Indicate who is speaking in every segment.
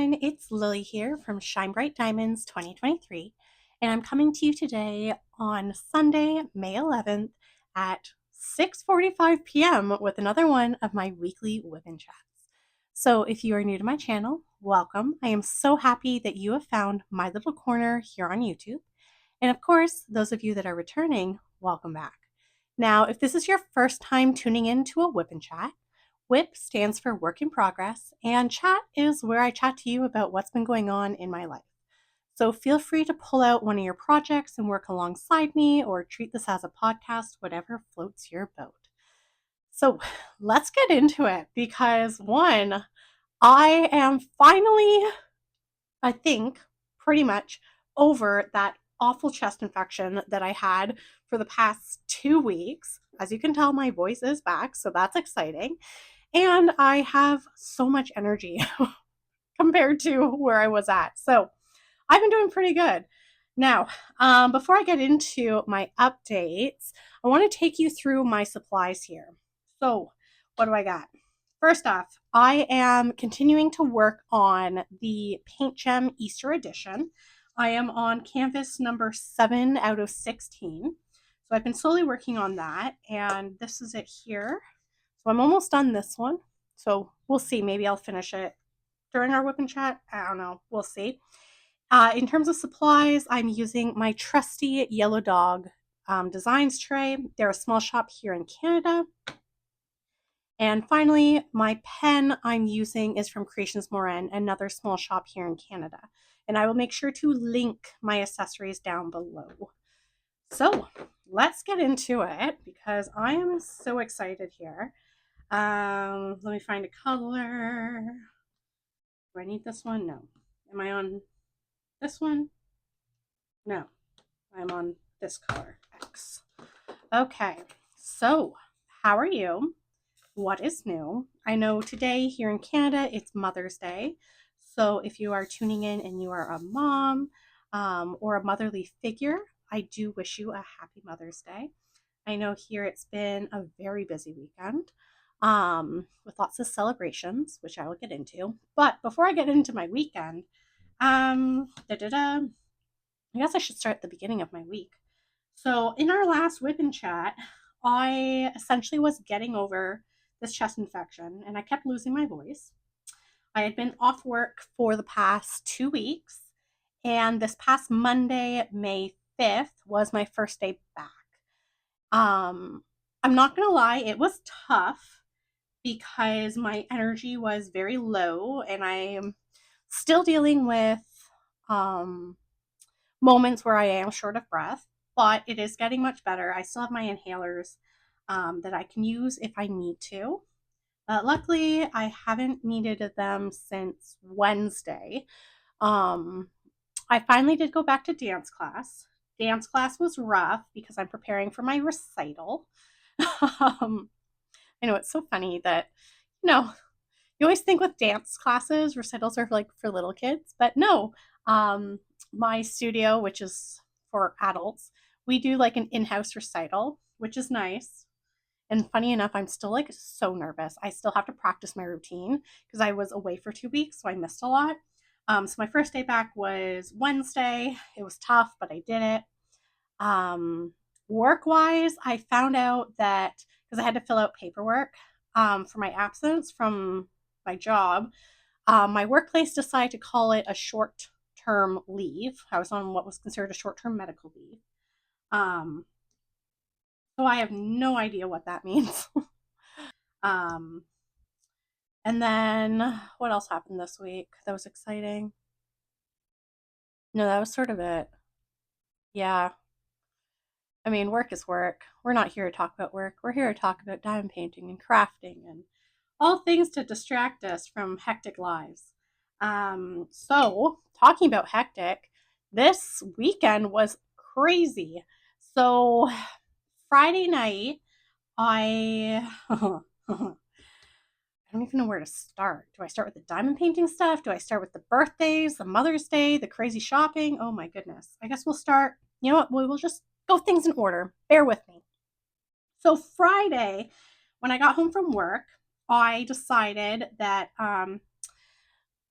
Speaker 1: everyone, it's Lily here from Shine Bright Diamonds 2023, and I'm coming to you today on Sunday, May 11th at 6:45 p.m. with another one of my weekly WIP'n chats. So if you are new to my channel, welcome. I am so happy that you have found my little corner here on YouTube. And of course, those of you that are returning, welcome back. Now, if this is your first time tuning in to a WIP'n chat, WIP stands for Work in Progress, and chat is where I chat to you about what's been going on in my life. So feel free to pull out one of your projects and work alongside me, or treat this as a podcast, whatever floats your boat. So let's get into it because one, I am finally, I think, pretty much over that awful chest infection that I had for the past 2 weeks. As you can tell, my voice is back, so that's exciting. And I have so much energy compared to where I was at. So I've been doing pretty good. Now, before I get into my updates, I want to take you through my supplies here. So, what do I got? First off, I am continuing to work on the Paint Gem Easter edition. I am on canvas number 7 out of 16. So I've been slowly working on that, and this is it here. So I'm almost done this one. So we'll see. Maybe I'll finish it during our WIP'n chat. I don't know. We'll see. In terms of supplies, I'm using my trusty Yellow Dog designs tray. They're a small shop here in Canada. And finally, my pen I'm using is from Creations Morin, another small shop here in Canada. And I will make sure to link my accessories down below. So let's get into it because I am so excited here. Let me find a color. Do I need this one? No. Am I on this one? No. I'm on this color, X. Okay, so how are you? What is new? I know today here in Canada, it's Mother's Day. So if you are tuning in and you are a mom or a motherly figure, I do wish you a happy Mother's Day. I know here it's been a very busy weekend with lots of celebrations, which I will get into. But before I get into my weekend, I guess I should start at the beginning of my week. So in our last WIP'n chat, I essentially was getting over this chest infection and I kept losing my voice. I had been off work for the past 2 weeks, and this past Monday, May 5th, was my first day back. I'm not gonna lie, it was tough because my energy was very low and I'm still dealing with moments where I am short of breath, but it is getting much better. I still have my inhalers that I can use if I need to. Luckily, I haven't needed them since Wednesday. I finally did go back to dance class. Dance class was rough because I'm preparing for my recital. I know it's so funny that, you know, you always think with dance classes, recitals are like for little kids, but no. My studio, which is for adults, we do like an in-house recital, which is nice. And funny enough, I'm still like so nervous. I still have to practice my routine because I was away for 2 weeks, so I missed a lot. So my first day back was Wednesday. It was tough, but I did it. Work wise, I found out that because I had to fill out paperwork for my absence from my job, my workplace decided to call it a short term leave. I was on what was considered a short term medical leave. Um, so I have no idea what that means. um, and then what else happened this week that was exciting? No, that was sort of it. Yeah. I mean, work is work. We're not here to talk about work. We're here to talk about diamond painting and crafting and all things to distract us from hectic lives. So, talking about hectic, this weekend was crazy. So, Friday night, I I don't even know where to start. Do I start with the diamond painting stuff? Do I start with the birthdays, the Mother's Day, the crazy shopping? Oh my goodness. I guess we'll start. You know what? We'll just go things in order. Bear with me. So, Friday, when I got home from work, I decided that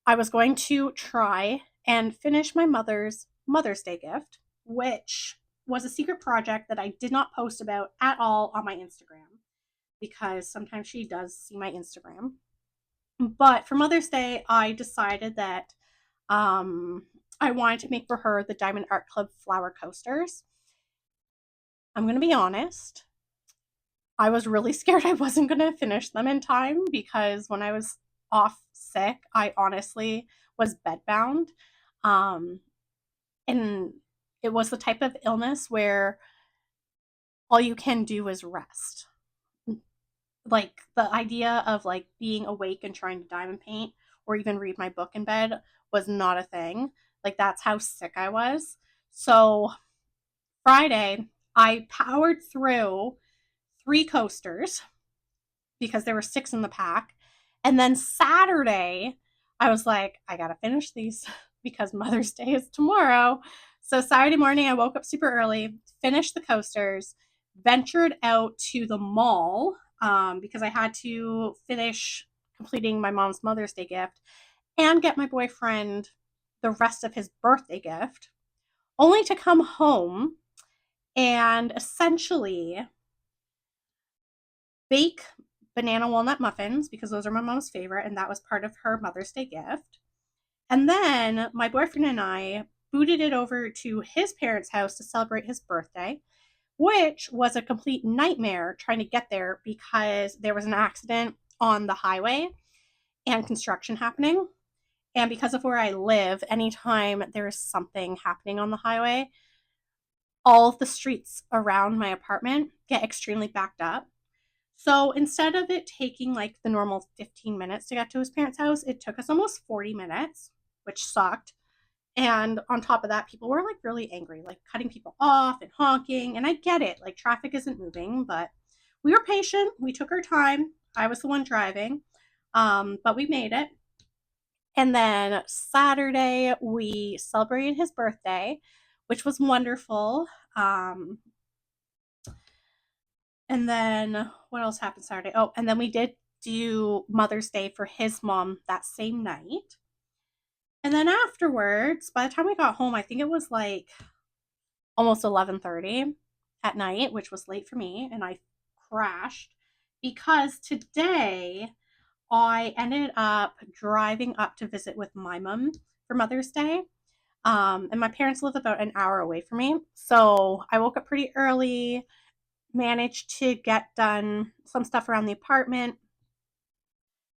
Speaker 1: I was going to try and finish my mother's Mother's Day gift, which was a secret project that I did not post about at all on my Instagram because sometimes she does see my Instagram. But for Mother's Day, I decided that I wanted to make for her the Diamond Art Club flower coasters. I'm going to be honest, I was really scared I wasn't going to finish them in time because when I was off sick, I honestly was bedbound. Um, and it was the type of illness where all you can do is rest. Like the idea of like being awake and trying to diamond paint or even read my book in bed was not a thing. Like that's how sick I was. So Friday, I powered through 3 coasters because there were 6 in the pack. And then Saturday, I was like, I gotta finish these because Mother's Day is tomorrow. So Saturday morning, I woke up super early, finished the coasters, ventured out to the mall because I had to finish completing my mom's Mother's Day gift and get my boyfriend the rest of his birthday gift, only to come home and essentially bake banana walnut muffins because those are my mom's favorite, and that was part of her Mother's Day gift. And then my boyfriend and I booted it over to his parents' house to celebrate his birthday, which was a complete nightmare trying to get there because there was an accident on the highway and construction happening. And because of where I live, anytime there's something happening on the highway, all of the streets around my apartment get extremely backed up. So instead of it taking like the normal 15 minutes to get to his parents' house, it took us almost 40 minutes, which sucked. And on top of that, people were like really angry, like cutting people off and honking. And I get it, like traffic isn't moving, but we were patient. We took our time. I was the one driving, but we made it. And then Saturday, we celebrated his birthday, which was wonderful. Um, And then what else happened Saturday? Oh, and then we did do Mother's Day for his mom that same night. And then afterwards, by the time we got home, I think it was like almost 11:30 at night, which was late for me, and I crashed because today I ended up driving up to visit with my mom for Mother's Day. And my parents live about an hour away from me. So I woke up pretty early, managed to get done some stuff around the apartment,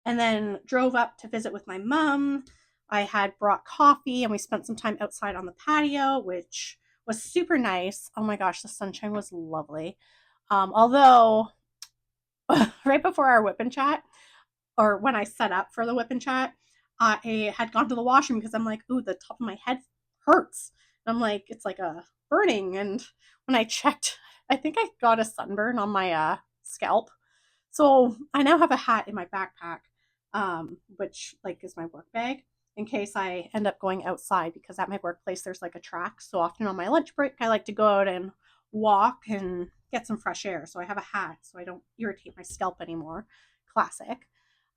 Speaker 1: and then drove up to visit with my mom. I had brought coffee and we spent some time outside on the patio, which was super nice. Oh my gosh, the sunshine was lovely. Although, right before our WIP'n chat, or when I set up for the WIP'n chat, I had gone to the washroom because I'm like, ooh, the top of my head hurts. And I'm like, it's like a burning. And when I checked, I think I got a sunburn on my scalp. So I now have a hat in my backpack, which like is my work bag in case I end up going outside because at my workplace there's like a track. So often on my lunch break, I like to go out and walk and get some fresh air. So I have a hat so I don't irritate my scalp anymore. Classic.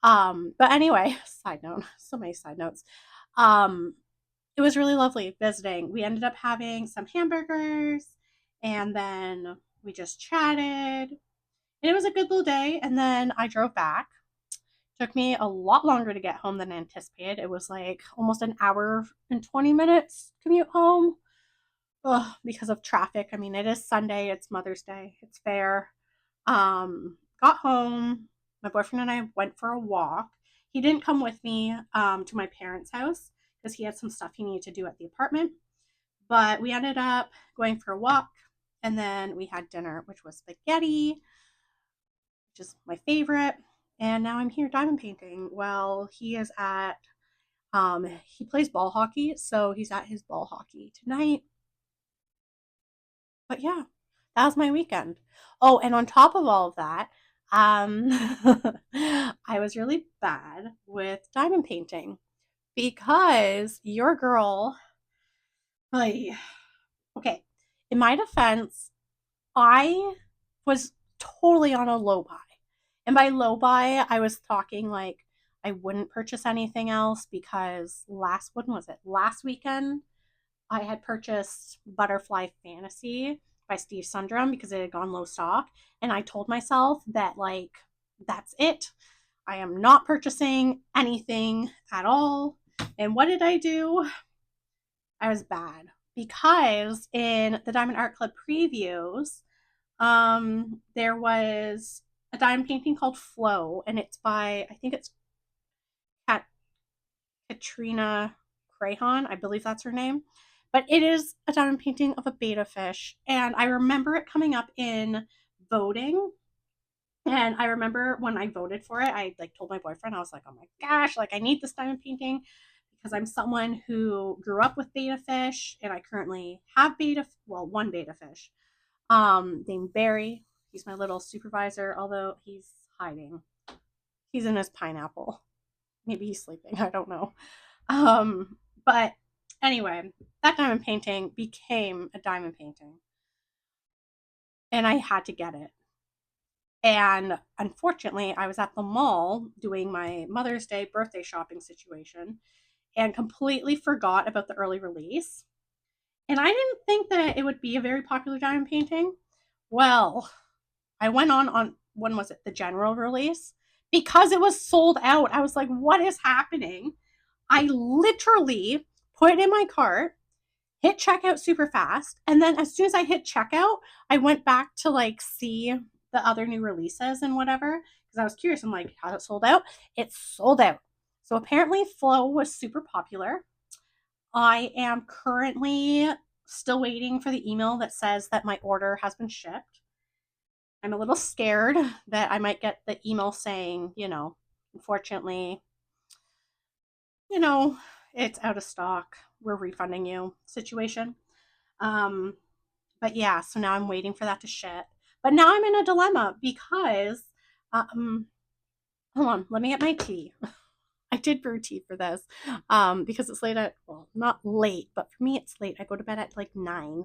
Speaker 1: But anyway, side note, so many side notes. Um, it was really lovely visiting. We ended up having some hamburgers and then we just chatted. And it was a good little day. And then I drove back. Took me a lot longer to get home than anticipated. It was like almost an hour and 20 minutes commute home. Ugh, because of traffic. I mean, it is Sunday, it's Mother's Day, it's fair. Got home. My boyfriend and I went for a walk. He didn't come with me to my parents' house because he had some stuff he needed to do at the apartment. But we ended up going for a walk and then we had dinner, which was spaghetti, which is my favorite. And now I'm here diamond painting. Well, he is at, he plays ball hockey, so he's at his ball hockey tonight. But yeah, that was my weekend. Oh, and on top of all of that, um, I was really bad with diamond painting because your girl, I, okay, in my defense, I was totally on a low buy. And by low buy, I was talking like I wouldn't purchase anything else because when was it? Last weekend, I had purchased Butterfly Fantasy by Steve Sundrum because it had gone low stock. And I told myself that, like, that's it. I am not purchasing anything at all. And what did I do? I was bad because in the Diamond Art Club previews, there was a diamond painting called Flow, and it's by, I think it's Kat, Katrina Crahan, I believe that's her name. But it is a diamond painting of a betta fish, and I remember it coming up in voting. And I remember when I voted for it, I like told my boyfriend, I was like, "Oh my gosh, like I need this diamond painting because I'm someone who grew up with betta fish, and I currently have one betta fish, named Barry. He's my little supervisor, although he's hiding. He's in his pineapple. Maybe he's sleeping. I don't know. But anyway, that diamond painting became a diamond painting, and I had to get it. And unfortunately, I was at the mall doing my Mother's Day birthday shopping situation and completely forgot about the early release. And I didn't think that it would be a very popular diamond painting. Well, I went on when was it? The general release, because it was sold out. I was like, what is happening? I literally put it in my cart, hit checkout super fast, and then as soon as I hit checkout, I went back to like see the other new releases and whatever because I was curious. I'm like, has it sold out? It's sold out. So apparently Flow was super popular. I am currently still waiting for the email that says that my order has been shipped. I'm a little scared that I might get the email saying, unfortunately, you know, it's out of stock. We're refunding you situation. Um, but yeah, so now I'm waiting for that to ship. But now I'm in a dilemma because, um, hold on, let me get my tea. I did brew tea for this because it's late well, not late, but for me it's late. I go to bed at like 9.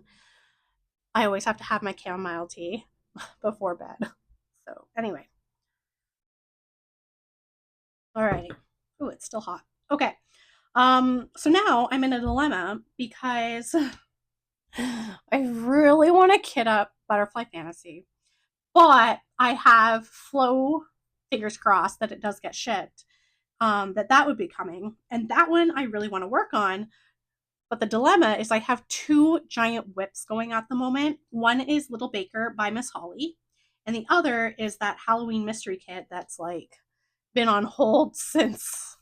Speaker 1: I always have to have my chamomile tea before bed. So anyway, alrighty. Oh, it's still hot. Okay. So now I'm in a dilemma because I really want to kit up Butterfly Fantasy, but I have Flow, fingers crossed that it does get shipped. That would be coming, and that one I really want to work on. But the dilemma is I have two giant WIPs going at the moment. One is Little Baker by Miss Holly, and the other is that Halloween mystery kit that's like been on hold since,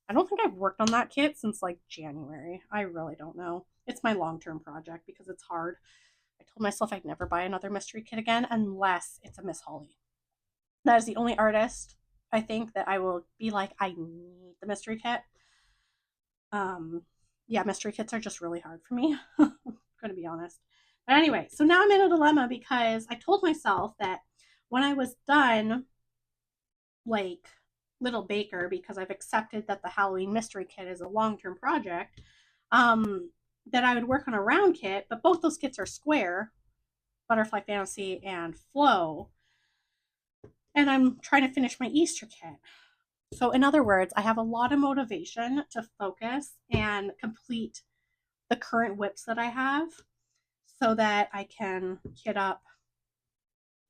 Speaker 1: I don't think I've worked on that kit since like January. I really don't know. It's my long-term project because it's hard. I told myself I'd never buy another mystery kit again unless it's a Miss Holly. That is the only artist I think that I will be like, I need the mystery kit. Um, yeah, mystery kits are just really hard for me. I'm gonna be honest. But anyway, so now I'm in a dilemma because I told myself that when I was done, like Little Baker, because I've accepted that the Halloween mystery kit is a long-term project, that I would work on a round kit, but both those kits are square, Butterfly Fantasy and Flow, and I'm trying to finish my Easter kit. So, in other words, I have a lot of motivation to focus and complete the current WIPs that I have so that I can kit up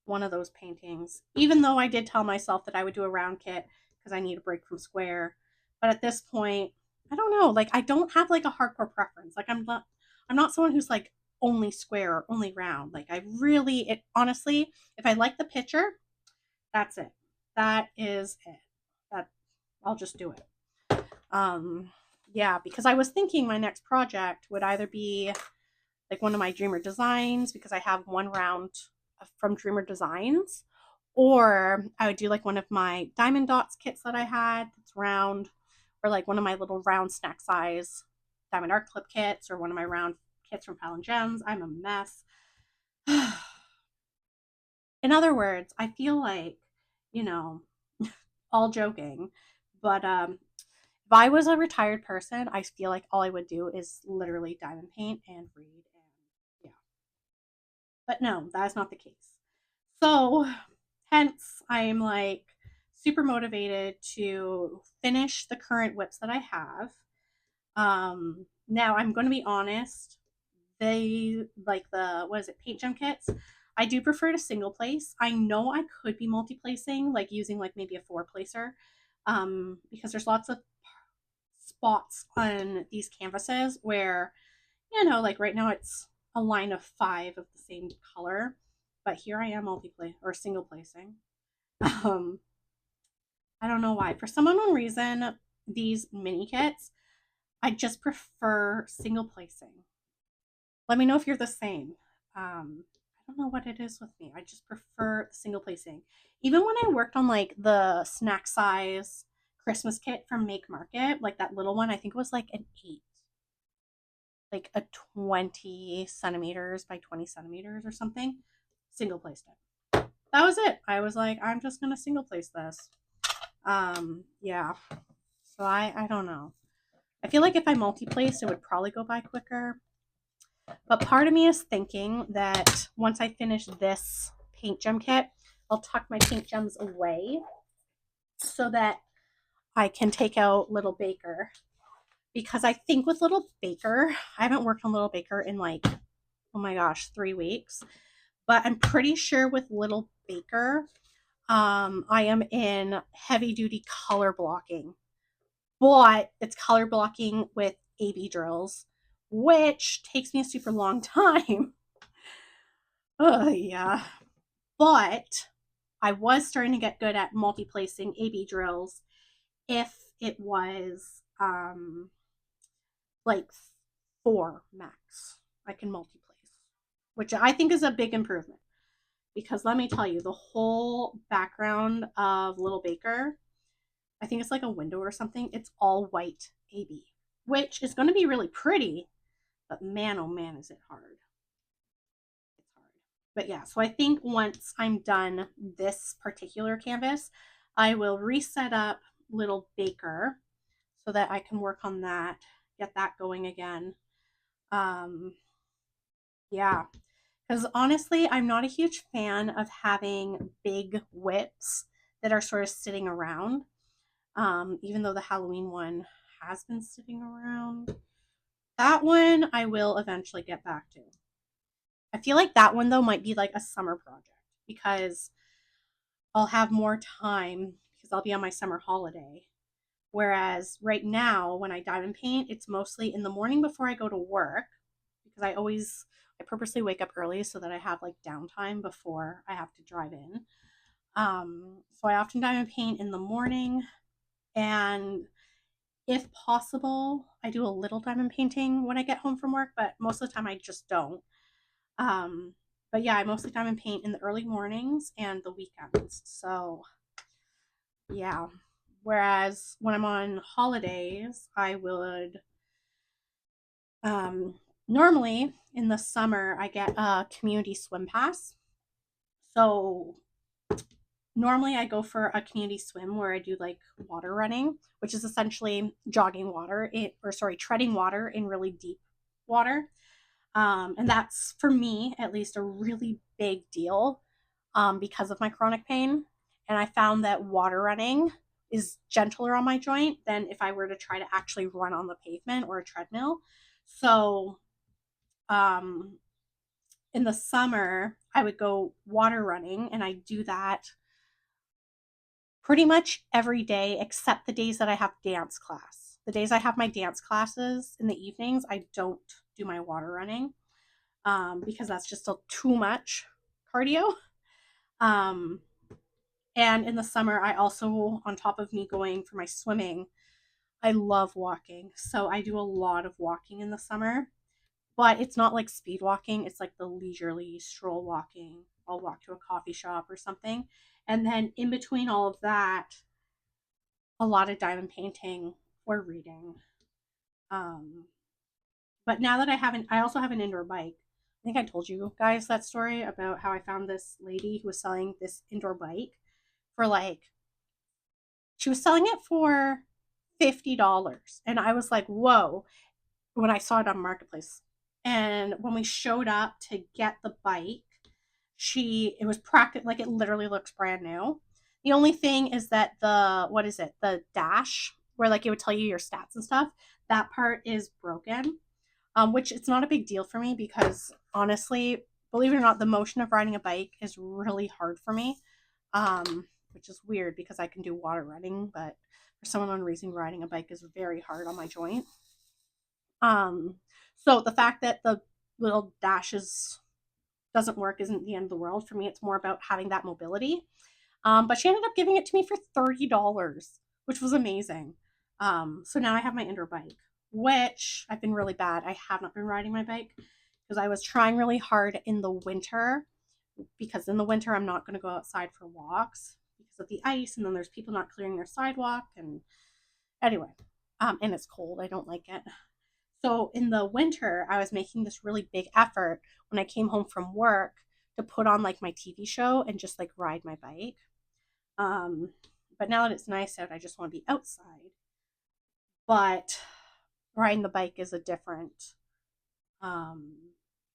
Speaker 1: one of those paintings. Even though I did tell myself that I would do a round kit because I need a break from square. But at this point, I don't know. Like I don't have like a hardcore preference. Like I'm not someone who's like only square or only round. Like I really it honestly, if I like the picture, that's it. That is it. That I'll just do it. Um yeah, because I was thinking my next project would either be like one of my Dreamer designs because I have one round from Dreamer Designs, or I would do like one of my Diamond Dots kits that I had that's round, or like one of my little round snack size Diamond Art Clip kits, or one of my round kits from Pal and Gems. I'm a mess. In other words, I feel like, you know, all joking, but if I was a retired person, I feel like all I would do is literally diamond paint and read and yeah. But no, that is not the case. So, hence, I'm like super motivated to finish the current WIPs that I have. Now I'm going to be honest, they like the what is it, paint gem kits. I do prefer to single place. I know I could be multi-placing, like using like maybe a four placer, because there's lots of spots on these canvases where, like right now it's a line of five of the same color, but here I am multi-play or single placing. Um, I don't know why. For some unknown reason, these mini kits, I just prefer single placing. Let me know if you're the same. I don't know what it is with me. I just prefer single placing. Even when I worked on like the snack size Christmas kit from Make Market, like that little one, I think it was like an 8, like a 20 centimeters by 20 centimeters or something. Single placed it. That was it. I was like, I'm just gonna single place this. Yeah. So I don't know. I feel like if I multi-place, it would probably go by quicker. But part of me is thinking that once I finish this paint gem kit, I'll tuck my paint gems away so that I can take out Little Baker. Because I think with Little Baker, I haven't worked on Little Baker in like, oh my gosh, 3 weeks. But I'm pretty sure with Little Baker, I am in heavy duty color blocking. But it's color blocking with AB drills, which takes me a super long time. Oh, yeah. But I was starting to get good at multi-placing AB drills if it was like 4 max. I can multi-place, which I think is a big improvement. Because let me tell you, the whole background of Little Baker, I think it's like a window or something, it's all white AB, which is going to be really pretty, but man, oh man, is it hard. It's hard. But yeah, so I think once I'm done this particular canvas, I will reset up Little Baker so that I can work on that, get that going again. Um, yeah, because honestly, I'm not a huge fan of having big WIPs that are sort of sitting around. Even though the Halloween one has been sitting around. That one I will eventually get back to. I feel like that one though might be like a summer project because I'll have more time because I'll be on my summer holiday. Whereas right now, when I diamond paint, it's mostly in the morning before I go to work because I purposely wake up early so that I have like downtime before I have to drive in. So I often diamond paint in the morning, and if possible, I do a little diamond painting when I get home from work, but most of the time I just don't. Um, but yeah, I mostly diamond paint in the early mornings and the weekends. So yeah. Whereas when I'm on holidays, I would um, normally in the summer I get a community swim pass. So normally I go for a community swim where I do like water running, which is essentially jogging water, treading water in really deep water. And that's for me at least a really big deal because of my chronic pain. And I found that water running is gentler on my joint than if I were to try to actually run on the pavement or a treadmill. So um, in the summer, I would go water running, and I do that pretty much every day except the days that I have dance class. The days I have my dance classes in the evenings, I don't do my water running because that's just too much cardio. Um, and in the summer, I also, on top of me going for my swimming, I love walking. So I do a lot of walking in the summer, but it's not like speed walking. It's like the leisurely stroll walking. I'll walk to a coffee shop or something. And then in between all of that, a lot of diamond painting or reading. Um, but now that I also have an indoor bike. I think I told you guys that story about how I found this lady who was selling this indoor bike for like, she was selling it for $50. And I was like, whoa, when I saw it on Marketplace. And when we showed up to get the bike, it was practical, like it literally looks brand new. The only thing is that what is it? The dash, where like it would tell you your stats and stuff, that part is broken. Which it's not a big deal for me because honestly, believe it or not, the motion of riding a bike is really hard for me. Which is weird because I can do water running, but for some unknown reason, riding a bike is very hard on my joint. Um, so the fact that the little dashes doesn't work isn't the end of the world. For me, it's more about having that mobility. But she ended up giving it to me for $30, which was amazing. So now I have my indoor bike, which I've been really bad. I have not been riding my bike because I was trying really hard in the winter. Because in the winter, I'm not going to go outside for walks because of the ice, and then there's people not clearing their sidewalk. And anyway, and it's cold. I don't like it. So in the winter, I was making this really big effort when I came home from work to put on like my TV show and just like ride my bike. Um, but now that it's nice out, I just want to be outside. But riding the bike is a different um,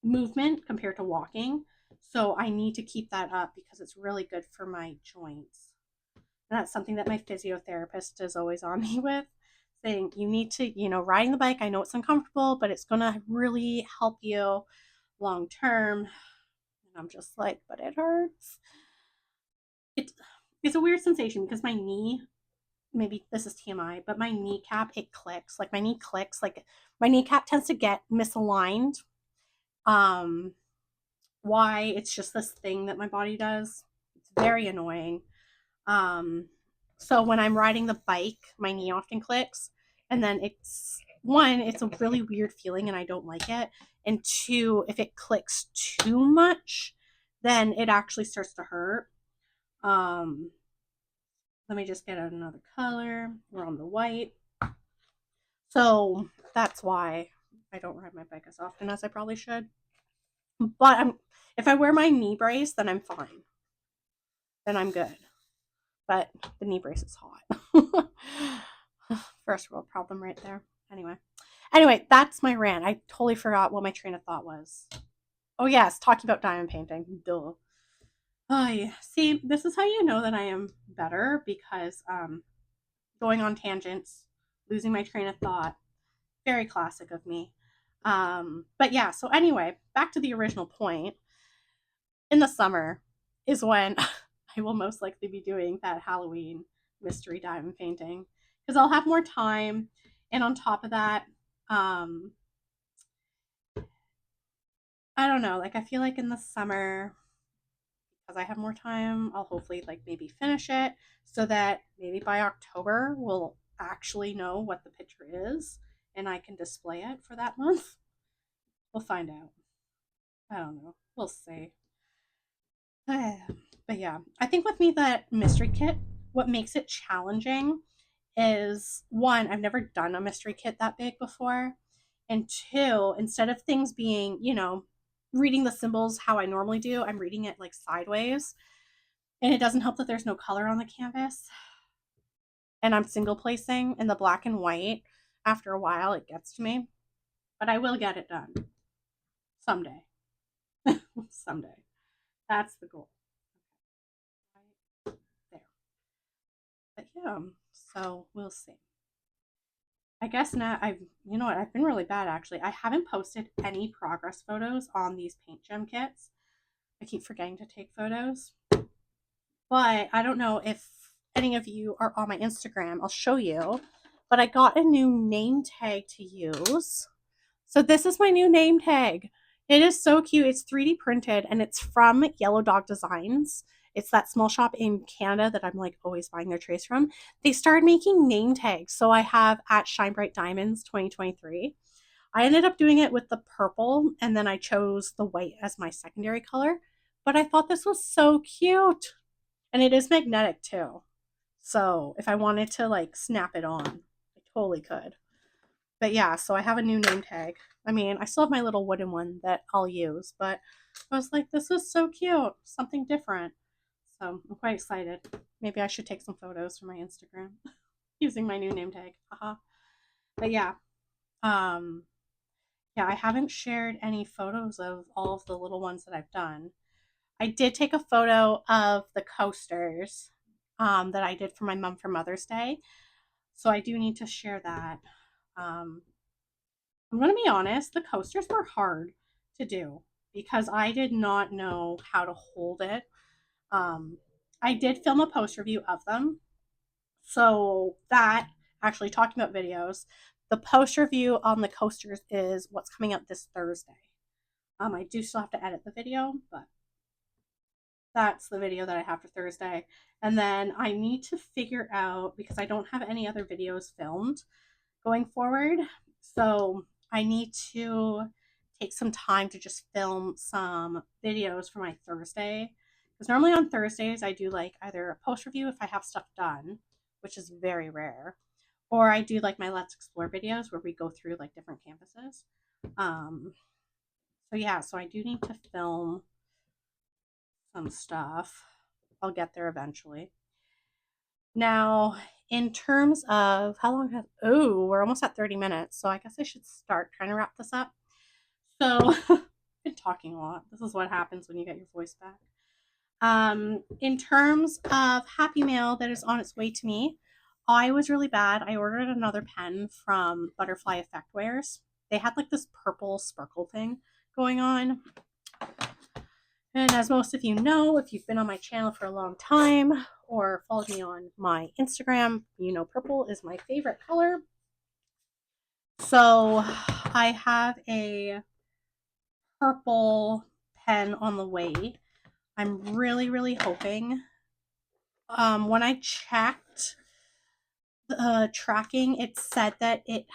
Speaker 1: movement compared to walking. So I need to keep that up because it's really good for my joints. And that's something that my physiotherapist is always on me with, saying you need to, riding the bike. I know it's uncomfortable, but it's going to really help you long term. And I'm just like, but it hurts. It, it's a weird sensation because my knee, maybe this is TMI, but my kneecap, it clicks. Like my knee clicks. Like my kneecap tends to get misaligned. Um, why? It's just this thing that my body does. It's very annoying. Um, so when I'm riding the bike, my knee often clicks. And then it's a really weird feeling and I don't like it. And two, if it clicks too much, then it actually starts to hurt. Um, Let me just get out another color. We're on the white. So that's why I don't ride my bike as often as I probably should. But if I wear my knee brace, then I'm fine. Then I'm good. But the knee brace is hot. First world problem right there. Anyway, that's my rant. I totally forgot what my train of thought was. Oh yes, talking about diamond painting. Duh. Oh yeah. See, this is how you know that I am better because going on tangents, losing my train of thought, very classic of me. But yeah, so anyway, back to the original point. In the summer is when I will most likely be doing that Halloween mystery diamond painting because I'll have more time. And on top of that, um, I don't know, like I feel like in the summer, because I have more time, I'll hopefully like maybe finish it so that maybe by October we'll actually know what the picture is and I can display it for that month. We'll find out. I don't know. We'll see. But yeah, I think with me, that mystery kit, what makes it challenging is one, I've never done a mystery kit that big before. And two, instead of things being, reading the symbols how I normally do, I'm reading it like sideways. And it doesn't help that there's no color on the canvas. And I'm single placing in the black and white. After a while, it gets to me. But I will get it done someday. Someday. That's the goal. Right there. But yeah, so we'll see. I guess now you know what, I've been really bad actually. I haven't posted any progress photos on these paint gem kits. I keep forgetting to take photos. But I don't know if any of you are on my Instagram. I'll show you. But I got a new name tag to use. So this is my new name tag. It is so cute. It's 3D printed and it's from Yellow Dog Designs. It's that small shop in Canada that I'm like always buying their trays from. They started making name tags. So I have at Shine Bright Diamonds 2023. I ended up doing it with the purple and then I chose the white as my secondary color. But I thought this was so cute. And it is magnetic too. So if I wanted to like snap it on, I totally could. But yeah, so I have a new name tag. I mean, I still have my little wooden one that I'll use, but I was like, this is so cute, something different. So I'm quite excited. Maybe I should take some photos for my Instagram using my new name tag. Haha. But um, yeah, I haven't shared any photos of all of the little ones that I've done. I did take a photo of the coasters. that I did for my mom for Mother's Day. So I do need to share that. Um, I'm going to be honest, the coasters were hard to do because I did not know how to hold it. Um, I did film a post review of them. So that, actually talking about videos, the post review on the coasters is what's coming out this Thursday. I do still have to edit the video, but that's the video that I have for Thursday. And then I need to figure out, because I don't have any other videos filmed going forward. So I need to take some time to just film some videos for my Thursday. Because normally on Thursdays, I do like either a post review if I have stuff done, which is very rare, or I do like my Let's Explore videos where we go through like different campuses. Um, so yeah, so I do need to film some stuff. I'll get there eventually. Now, in terms of how long has, oh, we're almost at 30 minutes. So I guess I should start trying to wrap this up. So I've been talking a lot. This is what happens when you get your voice back. In terms of Happy Mail that is on its way to me, I was really bad. I ordered another pen from Butterfly Effectwares. They had like this purple sparkle thing going on. And as most of you know, if you've been on my channel for a long time or followed me on my Instagram, you know purple is my favorite color. So I have a purple pen on the way. I'm really, really hoping. When I checked the tracking, it said that it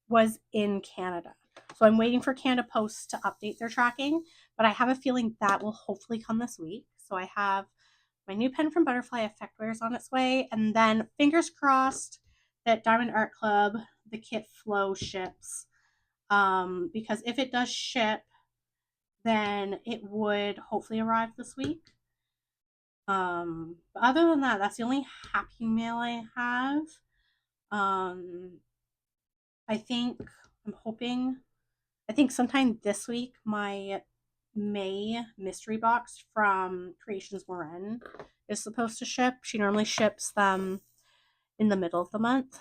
Speaker 1: was in Canada. So I'm waiting for Canada Post to update their tracking, but I have a feeling that will hopefully come this week. So I have my new pen from Butterfly Effectwares on its way, and then fingers crossed that Diamond Art Club, the kit flow ships. Because if it does ship, then it would hopefully arrive this week. But other than that, that's the only Happy Mail I have. I think I'm hoping. I think sometime this week my May mystery box from Creations Morin is supposed to ship. She normally ships them in the middle of the month,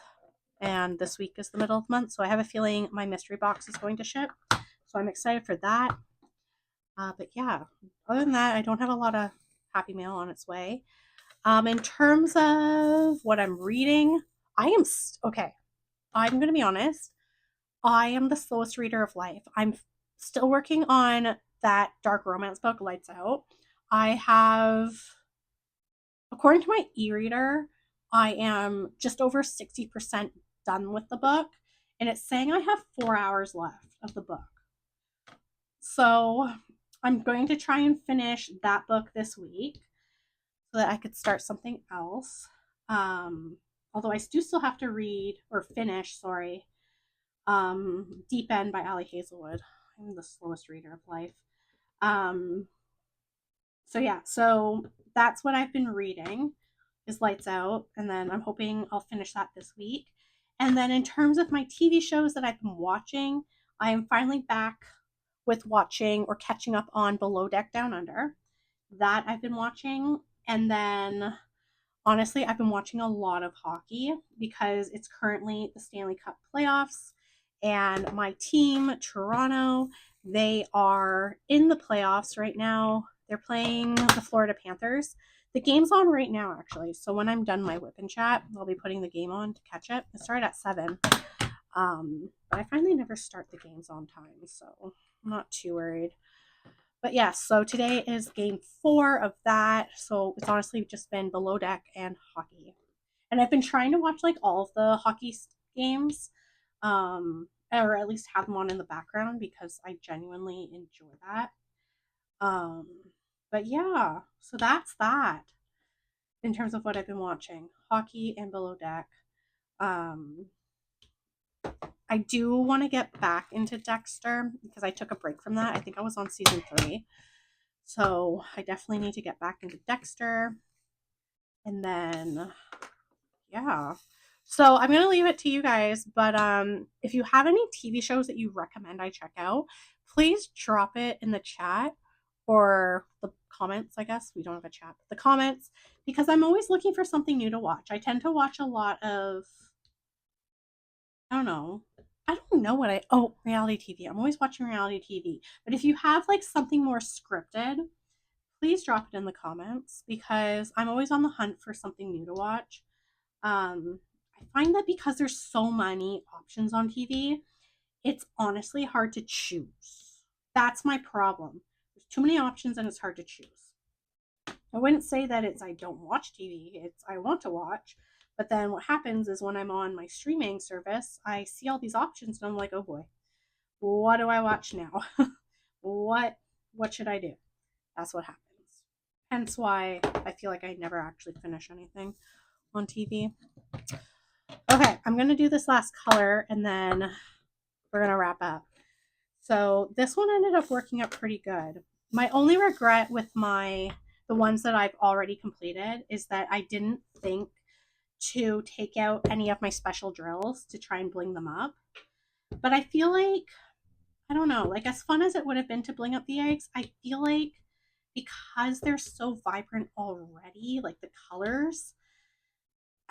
Speaker 1: and this week is the middle of the month, so I have a feeling my mystery box is going to ship. So I'm excited for that. But yeah, other than that, I don't have a lot of Happy Mail on its way. In terms of what I'm reading, I am okay. I'm going to be honest. I am the slowest reader of life. I'm still working on that dark romance book, Lights Out. I have, according to my e-reader, I am just over 60% done with the book, and it's saying I have 4 hours left of the book. So I'm going to try and finish that book this week so that I could start something else. Although I do still have to read or finish, sorry, Deep End by Allie Hazelwood. I'm the slowest reader of life. So yeah, so that's what I've been reading is Lights Out, and then I'm hoping I'll finish that this week. And then in terms of my TV shows that I've been watching, I am finally back with watching or catching up on Below Deck Down Under. That I've been watching. And then honestly, I've been watching a lot of hockey because it's currently the Stanley Cup playoffs, and my team, Toronto, they are in the playoffs right now. They're playing the Florida Panthers. The game's on right now, actually. So when I'm done my WIP'n chat, I'll be putting the game on to catch it. It started at 7. But I finally never start the games on time, so I'm not too worried. But yes, so today is game 4 of that. So it's honestly just been Below Deck and hockey. And I've been trying to watch like all of the hockey games, or at least have them on in the background because I genuinely enjoy that. Um, but yeah, so that's that in terms of what I've been watching hockey and Below Deck. I do want to get back into Dexter because I took a break from that. I think I was on season 3. So I definitely need to get back into Dexter. And then, yeah. So I'm going to leave it to you guys. But if you have any TV shows that you recommend I check out, please drop it in the chat or the comments, I guess. We don't have a chat. The comments, because I'm always looking for something new to watch. I tend to watch a lot of, I don't know. I don't know what reality TV. I'm always watching reality TV. But if you have like something more scripted, please drop it in the comments because I'm always on the hunt for something new to watch. I find that because there's so many options on TV, it's honestly hard to choose. That's my problem. There's too many options and it's hard to choose. I wouldn't say that it's I don't watch TV, it's I want to watch. But then what happens is when I'm on my streaming service, I see all these options and I'm like, oh boy, what do I watch now? what what should I do? That's what happens. Hence why I feel like I never actually finish anything on TV. Okay, I'm gonna do this last color and then we're gonna wrap up. So this one ended up working out pretty good. My only regret with the ones that I've already completed is that I didn't think to take out any of my special drills to try and bling them up. But I feel like, I don't know, like as fun as it would have been to bling up the eggs, I feel like because they're so vibrant already, like the colors,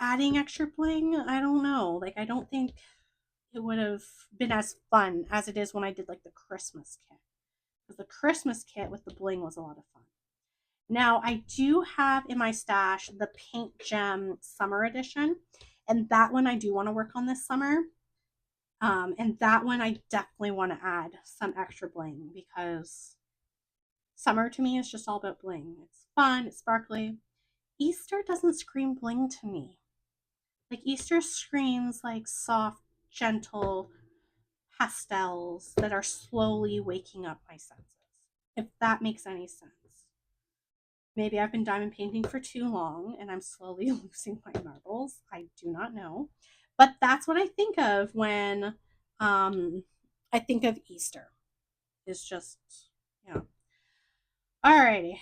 Speaker 1: adding extra bling, I don't know. Like I don't think it would have been as fun as it is when I did like the Christmas kit. Because the Christmas kit with the bling was a lot of fun. Now, I do have in my stash the Paint Gem Summer Edition, and that one I do want to work on this summer. And that one I definitely want to add some extra bling because summer to me is just all about bling. It's fun, it's sparkly. Easter doesn't scream bling to me. Like Easter screams like soft, gentle pastels that are slowly waking up my senses. If that makes any sense. Maybe I've been diamond painting for too long and I'm slowly losing my marbles. I do not know. But that's what I think of when I think of Easter. It's just, yeah. Alrighty.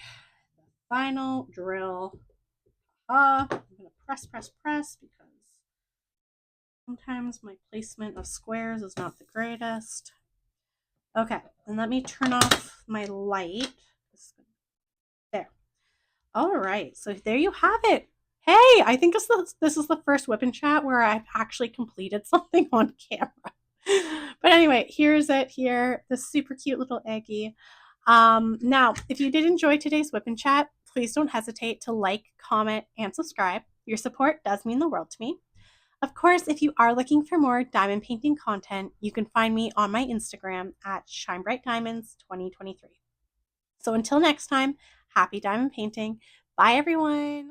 Speaker 1: The final drill. I'm going to press because sometimes my placement of squares is not the greatest. Okay, and let me turn off my light. There. All right, so there you have it. Hey, I think this is the first WIP'n chat where I've actually completed something on camera. But anyway, here's it here, this super cute little eggie. Now, if you did enjoy today's WIP'n chat, please don't hesitate to like, comment, and subscribe. Your support does mean the world to me. Of course, if you are looking for more diamond painting content, you can find me on my Instagram at ShineBrightDiamonds2023. So until next time, happy diamond painting. Bye, everyone.